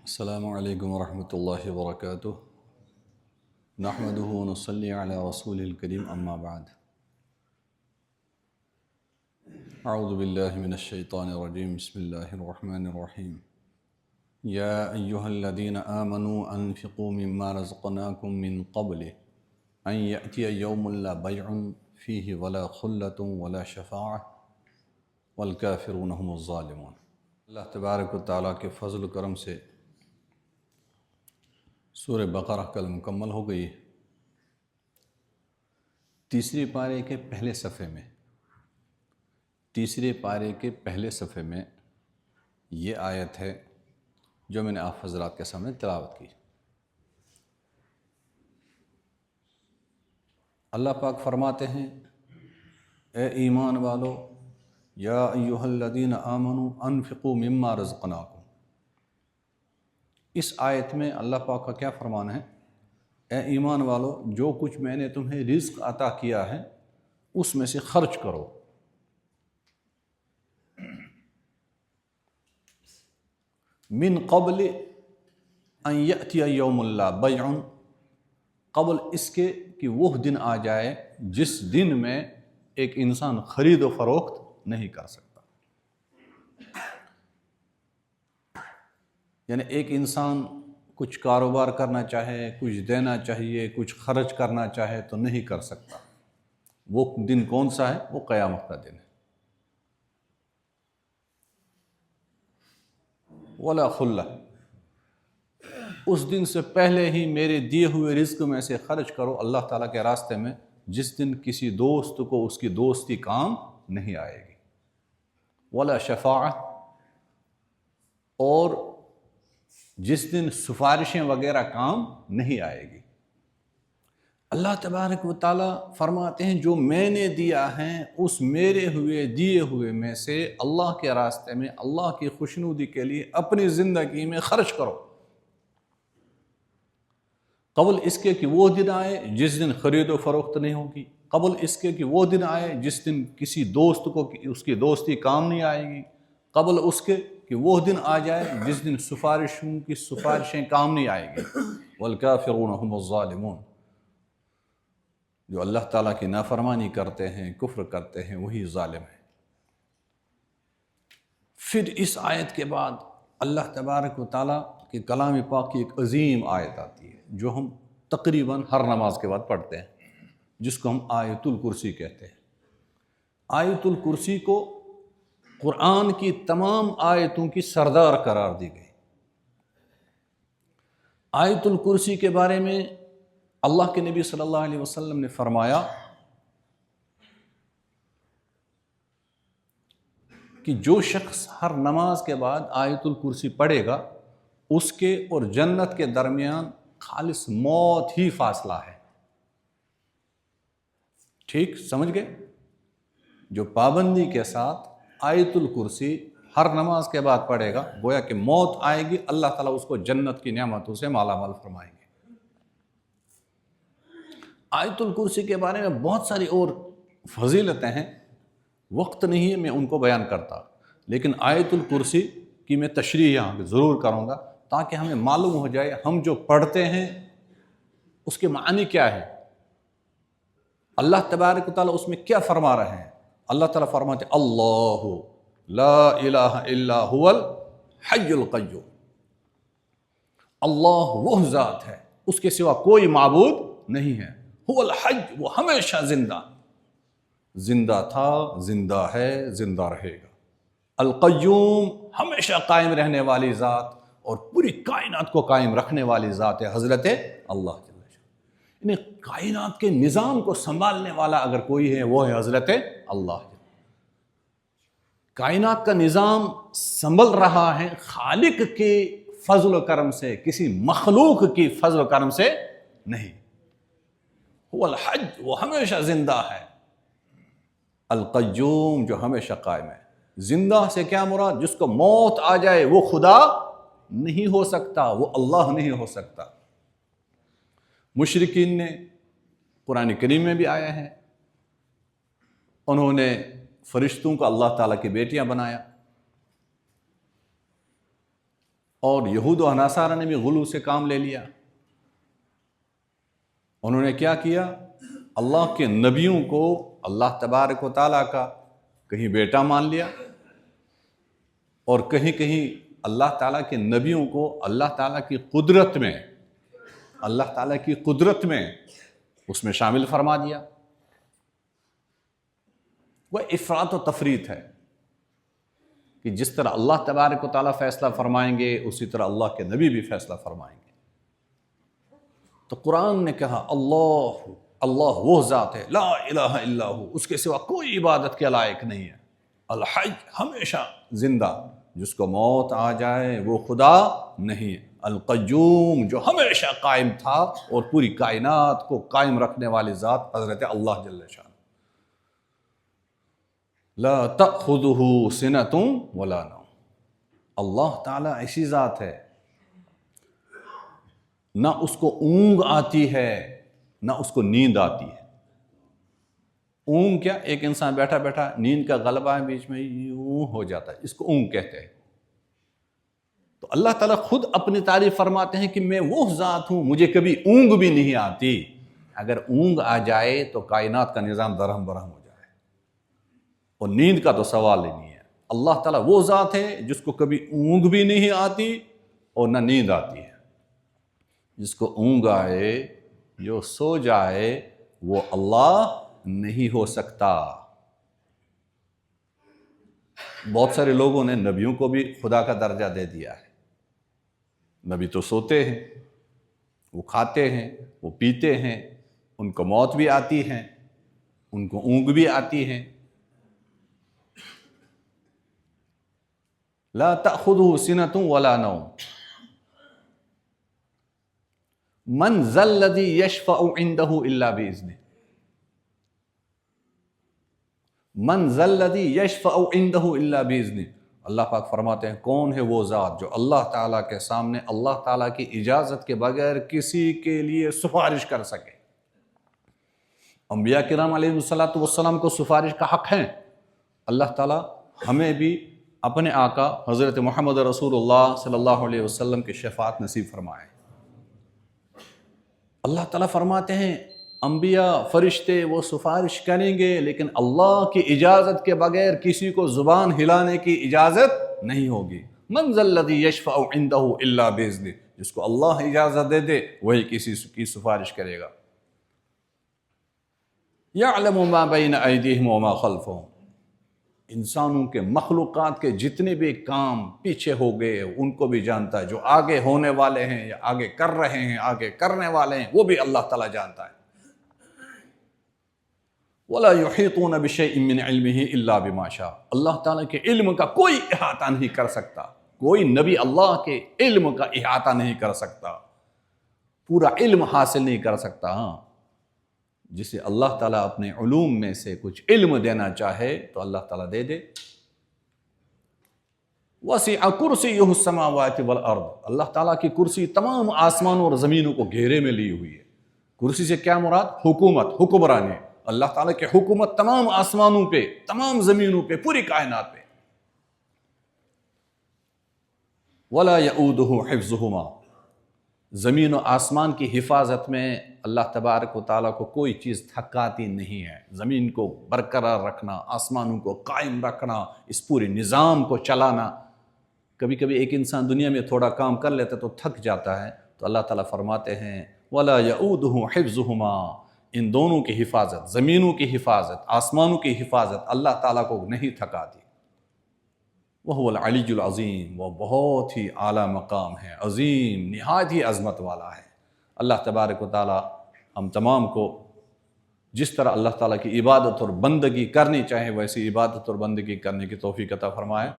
السلام علیکم ورحمۃ اللہ وبرکاتہ نحمدہ ونصلی علی رسول الکریم اما بعد اعوذ باللہ من الشیطان الرجیم بسم اللہ الرحمن الرحیم یا ایہا الذین آمنوا انفقوا مما رزقناکم من قبل ان یأتی یوم لا بیع فیہ ولا خلۃ ولا شفاعۃ والکافرون هم الظالمون۔ اللہ تبارک و تعالیٰ کے فضل و کرم سے سورہ بقرہ کل مکمل ہو گئی۔ تیسرے پارے کے پہلے صفحے میں یہ آیت ہے جو میں نے آپ حضرات کے سامنے تلاوت کی۔ اللہ پاک فرماتے ہیں، اے ایمان والو، یا ایہا الذین آمنوا انفقوا مما رزقناکم۔ اس آیت میں اللہ پاک کا کیا فرمان ہے؟ اے ایمان والو، جو کچھ میں نے تمہیں رزق عطا کیا ہے اس میں سے خرچ کرو۔ من قبل ان یأتی یوم لا بیع، قبل اس کے کہ وہ دن آ جائے جس دن میں ایک انسان خرید و فروخت نہیں کر سکتا۔ یعنی ایک انسان کچھ کاروبار کرنا چاہے، کچھ دینا چاہیے، کچھ خرچ کرنا چاہے تو نہیں کر سکتا۔ وہ دن کون سا ہے؟ وہ قیامت کا دن ہے۔ ولا خلہ، اس دن سے پہلے ہی میرے دیے ہوئے رزق میں سے خرچ کرو اللہ تعالیٰ کے راستے میں، جس دن کسی دوست کو اس کی دوستی کام نہیں آئے گی۔ ولا شفاعت، اور جس دن سفارشیں وغیرہ کام نہیں آئے گی۔ اللہ تبارک و تعالیٰ فرماتے ہیں جو میں نے دیا ہے اس میرے دیے ہوئے میں سے اللہ کے راستے میں، اللہ کی خوشنودی کے لیے اپنی زندگی میں خرچ کرو، قبل اس کے کہ وہ دن آئے جس دن خرید و فروخت نہیں ہوگی، قبل اس کے کہ وہ دن آئے جس دن کسی دوست کو اس کی دوستی کام نہیں آئے گی، قبل اس کے کہ وہ دن آ جائے جس دن سفارشوں کی سفارشیں کام نہیں آئے گی۔ والکافرون هم الظالمون، جو اللہ تعالیٰ کی نافرمانی کرتے ہیں، کفر کرتے ہیں، وہی ظالم ہیں۔ پھر اس آیت کے بعد اللہ تبارک و تعالیٰ کے کلام پاک کی ایک عظیم آیت آتی ہے جو ہم تقریباً ہر نماز کے بعد پڑھتے ہیں، جس کو ہم آیت الکرسی کہتے ہیں۔ آیت الکرسی کو قرآن کی تمام آیتوں کی سردار قرار دی گئی۔ آیت الکرسی کے بارے میں اللہ کے نبی صلی اللہ علیہ وسلم نے فرمایا کہ جو شخص ہر نماز کے بعد آیت الکرسی پڑھے گا اس کے اور جنت کے درمیان خالص موت ہی فاصلہ ہے۔ ٹھیک سمجھ گئے؟ جو پابندی کے ساتھ آیت الکرسی ہر نماز کے بعد پڑھے گا، گویا کہ موت آئے گی، اللہ تعالیٰ اس کو جنت کی نعمتوں سے مالا مال فرمائیں گے۔ آیت الکرسی کے بارے میں بہت ساری اور فضیلتیں ہیں، وقت نہیں ہے میں ان کو بیان کرتا، لیکن آیت الکرسی کی میں تشریح یہاں ضرور کروں گا تاکہ ہمیں معلوم ہو جائے ہم جو پڑھتے ہیں اس کے معنی کیا ہے، اللہ تبارک و تعالیٰ اس میں کیا فرما رہے ہیں۔ اللہ تعالیٰ فرماتے اللہ لا الہ الا هو الحی القیوم، اللہ وہ ذات ہے اس کے سوا کوئی معبود نہیں ہے، هو الحی، وہ ہمیشہ زندہ تھا، زندہ ہے، زندہ رہے گا، القیوم، ہمیشہ قائم رہنے والی ذات اور پوری کائنات کو قائم رکھنے والی ذات ہے حضرت اللہ جل جلالہ۔ یعنی کائنات کے نظام کو سنبھالنے والا اگر کوئی ہے وہ ہے حضرت اللہ۔ کائنات کا نظام سنبھل رہا ہے خالق کے فضل و کرم سے، کسی مخلوق کی فضل و کرم سے نہیں۔ هو الحی، وہ ہمیشہ زندہ ہے، القیوم، جو ہمیشہ قائم ہے۔ زندہ سے کیا مراد؟ جس کو موت آ جائے وہ خدا نہیں ہو سکتا، وہ اللہ نہیں ہو سکتا۔ مشرکین نے قرآن کریم میں بھی آیا ہے، انہوں نے فرشتوں کو اللہ تعالیٰ کی بیٹیاں بنایا، اور یہود و نصارہ نے بھی غلو سے کام لے لیا. انہوں نے کیا کیا؟ اللہ کے نبیوں کو اللہ تبارک و تعالیٰ کا کہیں بیٹا مان لیا، اور کہیں کہیں اللہ تعالیٰ کے نبیوں کو اللہ تعالیٰ کی قدرت میں اس میں شامل فرما دیا. وہ افراط و تفریط ہے کہ جس طرح اللہ تبارک و تعالیٰ فیصلہ فرمائیں گے اسی طرح اللہ کے نبی بھی فیصلہ فرمائیں گے. تو قرآن نے کہا اللہ وہ ذات ہے لا الہ الا ہو، اس کے سوا کوئی عبادت کے لائق نہیں ہے. الحی، ہمیشہ زندہ، جس کو موت آ جائے وہ خدا نہیں. القیوم، جو ہمیشہ قائم تھا اور پوری کائنات کو قائم رکھنے والی ذات حضرت اللہ جل شانہ. لا تأخذہ سنۃ ولا نوم، اللہ تعالیٰ ایسی ذات ہے نہ اس کو اونگ آتی ہے نہ اس کو نیند آتی ہے. اونگ کیا؟ ایک انسان بیٹھا بیٹھا نیند کا غلبہ ہے، بیچ میں یوں ہو جاتا ہے، اس کو اونگ کہتے ہیں. تو اللہ تعالیٰ خود اپنی تعریف فرماتے ہیں کہ میں وہ ذات ہوں، مجھے کبھی اونگ بھی نہیں آتی. اگر اونگ آ جائے تو کائنات کا نظام درہم برہم ہو جائے، اور نیند کا تو سوال ہی نہیں ہے. اللہ تعالیٰ وہ ذات ہے جس کو کبھی اونگ بھی نہیں آتی اور نہ نیند آتی ہے. جس کو اونگ آئے، جو سو جائے، وہ اللہ نہیں ہو سکتا. بہت سارے لوگوں نے نبیوں کو بھی خدا کا درجہ دے دیا ہے. نبی تو سوتے ہیں، وہ کھاتے ہیں، وہ پیتے ہیں، ان کو موت بھی آتی ہے، ان کو اونگ بھی آتی ہے. لا تأخذہ سنۃ ولا نوم من ذا الذی یشفع عندہ الا بإذنہ. من ذا الذی یشفع عندہ الا بإذنہ. اللہ پاک فرماتے ہیں کون ہے وہ ذات جو اللہ تعالیٰ کے سامنے اللہ تعالیٰ کی اجازت کے بغیر کسی کے لیے سفارش کر سکے. انبیاء کرام علیہ السلام کو سفارش کا حق ہے. اللہ تعالیٰ ہمیں بھی اپنے آقا حضرت محمد رسول اللہ صلی اللہ علیہ وسلم کی شفاعت نصیب فرمائے. اللہ تعالیٰ فرماتے ہیں انبیاء فرشتے وہ سفارش کریں گے، لیکن اللہ کی اجازت کے بغیر کسی کو زبان ہلانے کی اجازت نہیں ہوگی. من ذا الذی یشفع عندہ الا بإذنہ. جس کو اللہ اجازت دے دے وہی کسی کی سفارش کرے گا. یعلم ما بین ایدیہم وما خلفہم. انسانوں کے مخلوقات کے جتنے بھی کام پیچھے ہو گئے ان کو بھی جانتا ہے. جو آگے ہونے والے ہیں یا آگے کر رہے ہیں، آگے کرنے والے ہیں، وہ بھی اللہ تعالیٰ جانتا ہے. وَلَا يُحِيطُونَ بِشَيْءٍ مِّنْ عِلْمِهِ إِلَّا بِمَا شَاءَ. اللہ تعالیٰ کے علم کا کوئی احاطہ نہیں کر سکتا. کوئی نبی اللہ کے علم کا احاطہ نہیں کر سکتا، پورا علم حاصل نہیں کر سکتا. ہاں، جسے اللہ تعالیٰ اپنے علوم میں سے کچھ علم دینا چاہے تو اللہ تعالیٰ دے دے. وَسِعَ كُرْسِيُّهُ السَّمَاوَاتِ وَالْأَرْضِ. اللہ تعالیٰ کی کرسی تمام آسمانوں اور زمینوں کو گھیرے میں لی ہوئی ہے. کرسی سے کیا مراد؟ حکومت، حکمرانی. اللہ تعالیٰ کی حکومت تمام آسمانوں پہ، تمام زمینوں پہ، پوری کائنات پہ. وَلَا يَئُودُهُ حِفْظُهُمَا. زمین و آسمان کی حفاظت میں اللہ تبارک و تعالیٰ کو کوئی چیز تھکاتی نہیں ہے. زمین کو برقرار رکھنا، آسمانوں کو قائم رکھنا، اس پورے نظام کو چلانا. کبھی کبھی ایک انسان دنیا میں تھوڑا کام کر لیتا تو تھک جاتا ہے، تو اللہ تعالیٰ فرماتے ہیں وَلَا يَئُودُهُ حِفْظُهُمَا. ان دونوں کی حفاظت، زمینوں کی حفاظت، آسمانوں کی حفاظت اللہ تعالیٰ کو نہیں تھکاتی. وَهُوَ الْعَلِيُّ الْعَظِيمُ. وہ بہت ہی اعلیٰ مقام ہے، عظیم، نہایت ہی عظمت والا ہے. اللہ تبارک و تعالیٰ ہم تمام کو جس طرح اللہ تعالیٰ کی عبادت اور بندگی کرنی چاہے ویسی عبادت اور بندگی کرنے کی توفیق عطا فرمائے.